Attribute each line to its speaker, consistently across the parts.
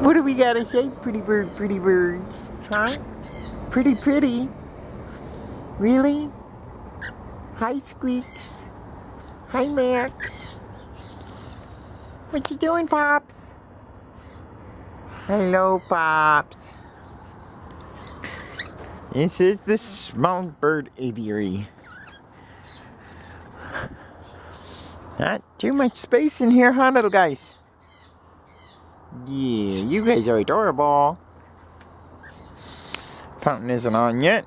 Speaker 1: What do we gotta say, pretty birds? Huh? Pretty. Really? Hi, Squeaks. Hi, Max. What you doing, Pops? Hello, Pops. This is the small bird aviary. Not too much space in here, huh, little guys? Yeah, you guys are adorable. Fountain isn't on yet.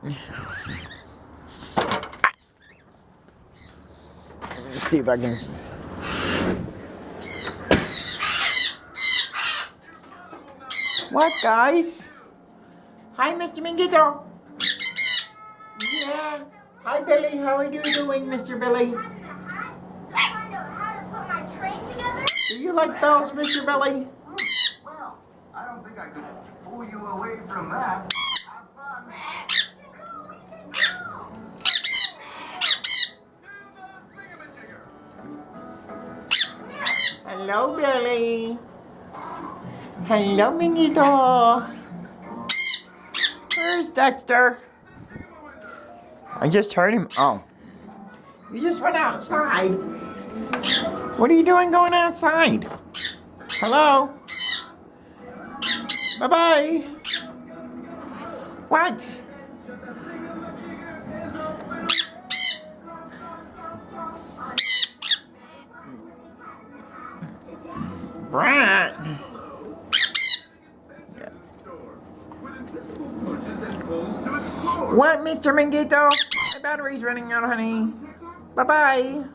Speaker 1: Let's see if I can. What, guys? Hi, Mr. Mingito. Yeah. Hi, Billy. How are you doing, Mr. Billy?
Speaker 2: Find out how to put my train together?
Speaker 1: Do you like bells, Mr. Billy?
Speaker 3: Well, I don't think I could pull you away from that. Have fun.
Speaker 1: Hello, Billy. Hello, Mingito. Where's Dexter? I just heard him. Oh. You just went outside. What are you doing going outside? Hello? Bye-bye. What? Brat. What, Mr. Mingito? My battery's running out, honey. Bye-bye.